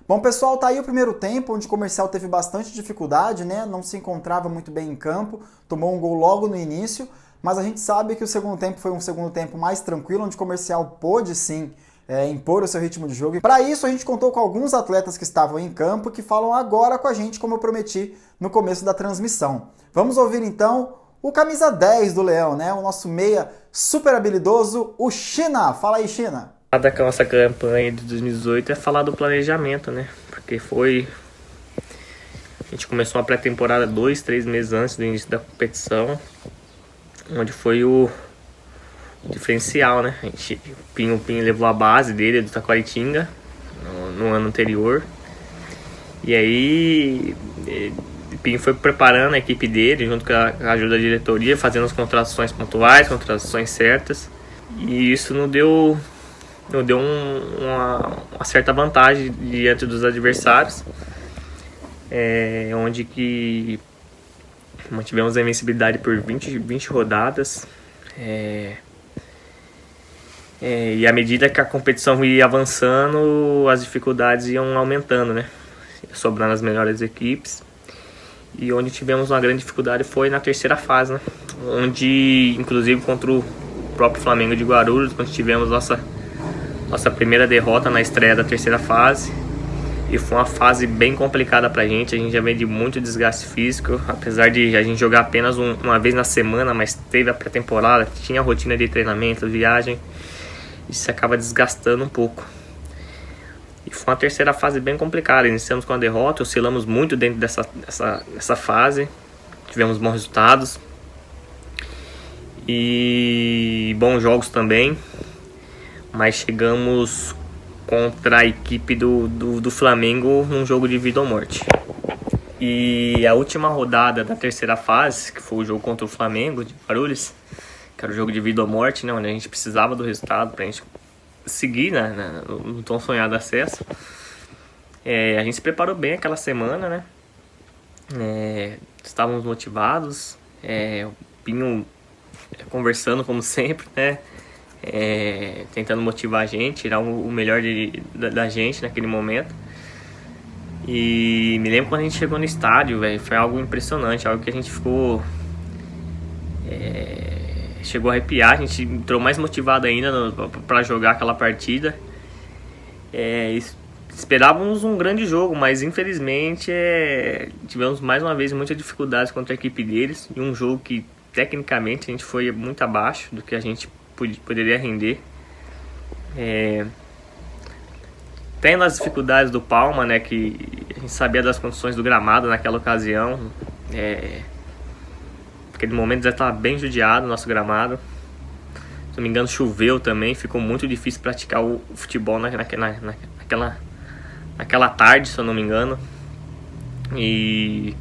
Bom, pessoal, tá aí o primeiro tempo, onde o Comercial teve bastante dificuldade, né? Não se encontrava muito bem em campo, tomou um gol logo no início, mas a gente sabe que o segundo tempo foi um segundo tempo mais tranquilo, onde o Comercial pôde sim impor o seu ritmo de jogo. E para isso a gente contou com alguns atletas que estavam em campo que falam agora com a gente, como eu prometi no começo da transmissão. Vamos ouvir então o camisa 10 do Leão, né? O nosso meia super habilidoso, o China. Fala aí, China. Da nossa campanha de 2018 é falar do planejamento, né? Porque a gente começou uma pré-temporada 2, 3 meses antes do início da competição, onde foi o diferencial, né? O Pinho levou a base dele do Taquaritinga no ano anterior. E aí o Pinho foi preparando a equipe dele junto com a ajuda da diretoria, fazendo as contratações pontuais, contratações certas. E isso nos deu uma certa vantagem diante dos adversários, onde que mantivemos a invencibilidade por 20 rodadas, e à medida que a competição ia avançando, as dificuldades iam aumentando, né? Sobrando as melhores equipes, e onde tivemos uma grande dificuldade foi na terceira fase, né? Onde, inclusive, contra o próprio Flamengo de Guarulhos, quando tivemos nossa primeira derrota na estreia da terceira fase, e foi uma fase bem complicada pra gente. A gente já veio de muito desgaste físico, apesar de a gente jogar apenas uma vez na semana, mas teve a pré-temporada, tinha a rotina de treinamento, viagem, isso acaba desgastando um pouco. E foi uma terceira fase bem complicada. Iniciamos com a derrota, oscilamos muito dentro dessa fase, tivemos bons resultados e bons jogos também, mas chegamos contra a equipe do Flamengo num jogo de vida ou morte. E a última rodada da terceira fase, que foi o jogo contra o Flamengo de Guarulhos, que era o jogo de vida ou morte, né, onde a gente precisava do resultado pra gente seguir, né, no tão sonhado acesso. A gente se preparou bem aquela semana, né? Estávamos motivados, o Pinho conversando como sempre, né? Tentando motivar a gente, tirar o melhor da gente naquele momento. E me lembro quando a gente chegou no estádio, velho, foi algo impressionante, algo que a gente chegou a arrepiar. A gente entrou mais motivado ainda para jogar aquela partida. Esperávamos um grande jogo, mas infelizmente tivemos mais uma vez muita dificuldade contra a equipe deles, e um jogo que tecnicamente a gente foi muito abaixo do que a gente poderia render. Tendo as dificuldades do Palma, né, que a gente sabia das condições do gramado naquela ocasião. Naquele momento já estava bem judiado o nosso gramado. Se não me engano, choveu também, ficou muito difícil praticar o futebol naquela tarde, se eu não me engano. E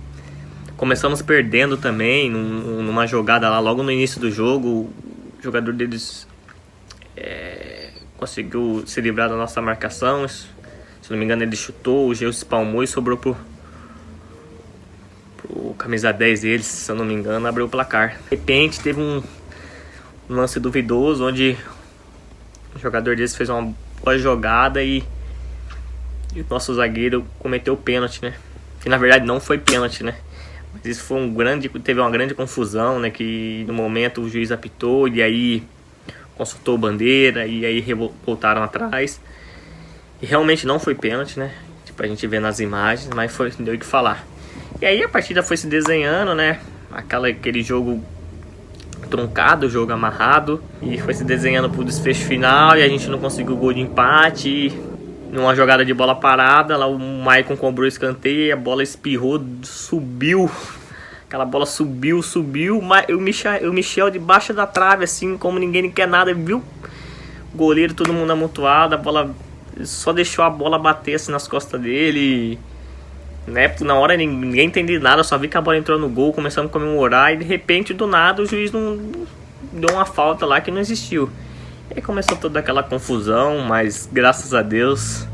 começamos perdendo também numa jogada lá logo no início do jogo. O jogador deles conseguiu se livrar da nossa marcação. Se não me engano, ele chutou, o Geu se espalmou e sobrou pro camisa 10 deles, se eu não me engano, abriu o placar. De repente teve um lance duvidoso, onde o jogador deles fez uma boa jogada e o nosso zagueiro cometeu o pênalti, né? Que na verdade não foi pênalti, né? Mas isso foi teve uma grande confusão, né? Que no momento o juiz apitou e aí consultou bandeira e aí voltaram atrás. E realmente não foi pênalti, né? Tipo, a gente vê nas imagens, mas deu o que falar. E aí a partida foi se desenhando, né? Aquele jogo truncado, jogo amarrado, e foi se desenhando pro desfecho final, e a gente não conseguiu o gol de empate. E numa jogada de bola parada, lá o Maicon cobrou o escanteio, a bola espirrou, subiu. Aquela bola subiu, o Michel debaixo da trave, assim, como ninguém quer nada, viu? O goleiro, todo mundo amontoado, a bola só deixou a bola bater assim nas costas dele, né? Na hora ninguém entendeu nada, só vi que a bola entrou no gol, começamos a comemorar, e de repente, do nada, o juiz não deu uma falta lá que não existiu. E aí começou toda aquela confusão, mas graças a Deus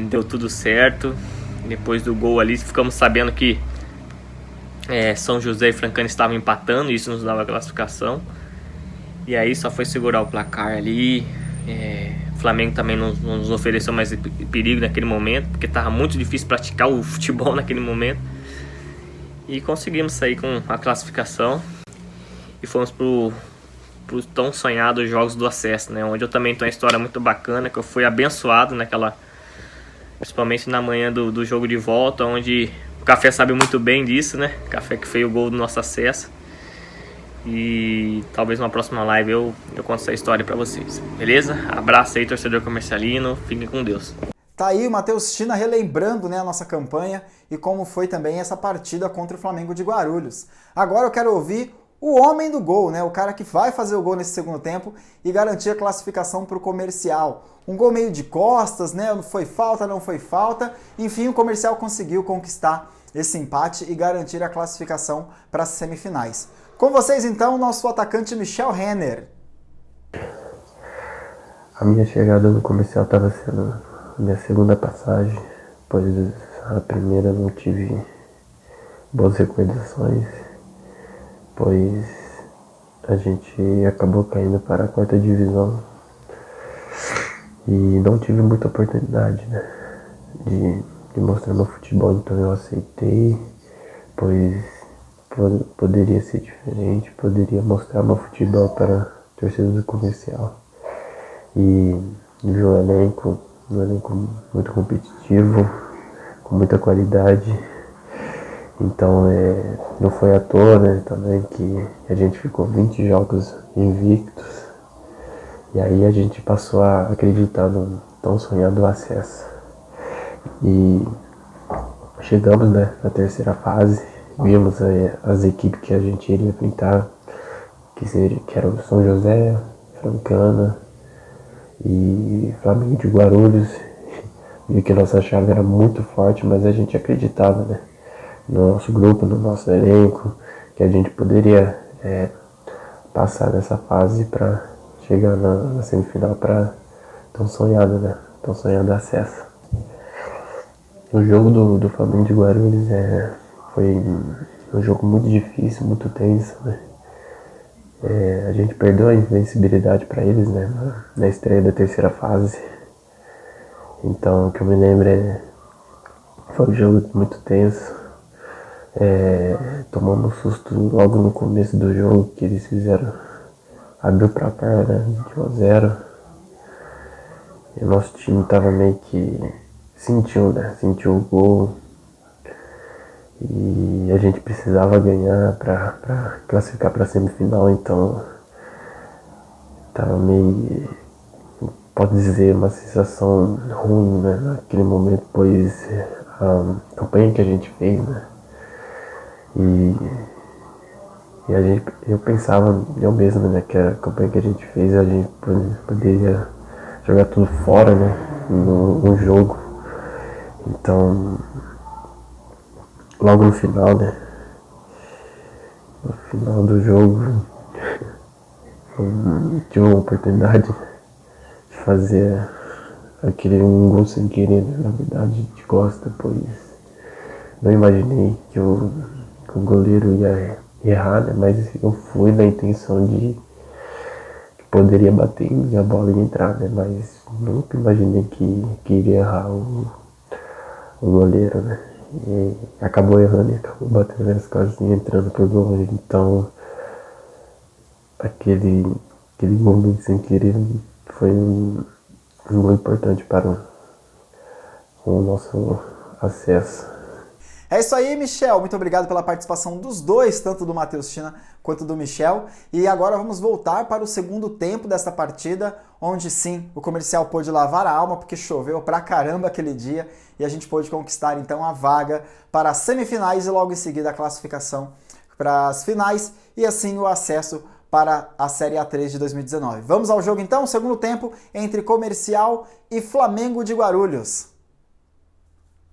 deu tudo certo. Depois do gol ali, ficamos sabendo que São José e Francana estavam empatando, e isso nos dava a classificação. E aí só foi segurar o placar ali, O Flamengo também não nos ofereceu mais perigo naquele momento, porque estava muito difícil praticar o futebol naquele momento. E conseguimos sair com a classificação e fomos pro tão sonhado Jogos do Acesso, né? Onde eu também tenho uma história muito bacana, que eu fui abençoado principalmente na manhã do jogo de volta, onde o Café sabe muito bem disso, né? O Café que fez o gol do nosso acesso. E talvez numa próxima live eu conto essa história pra vocês, beleza? Abraço aí, torcedor comercialino, fiquem com Deus. Tá aí o Matheus China relembrando, né, a nossa campanha e como foi também essa partida contra o Flamengo de Guarulhos. Agora eu quero ouvir o homem do gol, né, o cara que vai fazer o gol nesse segundo tempo e garantir a classificação para o Comercial. Um gol meio de costas, né, não foi falta, não foi falta. Enfim, o Comercial conseguiu conquistar esse empate e garantir a classificação para as semifinais. Com vocês, então, o nosso atacante Michel Renner. A minha chegada no Comercial estava sendo a minha segunda passagem, pois a primeira não tive boas recordações, pois a gente acabou caindo para a 4ª divisão e não tive muita oportunidade, né, de mostrar meu futebol, então eu aceitei, pois poderia ser diferente, poderia mostrar meu futebol para a torcida do Comercial. E vi um elenco muito competitivo, com muita qualidade. Então não foi à toa, né, também que a gente ficou 20 jogos invictos. E aí a gente passou a acreditar no tão sonhado acesso. E chegamos, né, na 3ª fase. Vimos as equipes que a gente iria enfrentar, que eram São José, Francana e Flamengo de Guarulhos. Vi que nossa chave era muito forte, mas a gente acreditava, né, no nosso grupo, no nosso elenco, que a gente poderia passar nessa fase para chegar na semifinal para tão sonhado acesso. O jogo do Flamengo de Guarulhos foi um jogo muito difícil, muito tenso, né? A gente perdeu a invencibilidade para eles, né, na estreia da 3ª fase. Então, o que eu me lembro foi um jogo muito tenso. Tomamos um susto logo no começo do jogo, que eles abriu o placar, né, de 1-0. E o nosso time tava meio que sentiu o gol. E a gente precisava ganhar para classificar para a semifinal, então tava meio, pode dizer, uma sensação ruim, né, naquele momento, pois a campanha que a gente fez, né, eu pensava, eu mesmo, né, que a campanha que a gente fez, a gente poderia jogar tudo fora, né, no jogo. Então, logo no final, né, no final do jogo, eu tive uma oportunidade de fazer um gol sem querer, né, na verdade, de costa, pois não imaginei que o goleiro ia errar, né, mas eu fui na intenção de que poderia bater e a bola ia entrar, né, mas nunca imaginei que iria errar o goleiro, né. E acabou errando e acabou batendo nas costas e entrando pro gol. Então aquele momento sem querer foi um gol importante para o nosso acesso. É isso aí, Michel. Muito obrigado pela participação dos dois, tanto do Matheus China quanto do Michel. E agora vamos voltar para o segundo tempo desta partida, onde sim, o Comercial pôde lavar a alma, porque choveu pra caramba aquele dia, e a gente pôde conquistar então a vaga para as semifinais e logo em seguida a classificação para as finais e assim o acesso para a Série A3 de 2019. Vamos ao jogo então, segundo tempo entre Comercial e Flamengo de Guarulhos.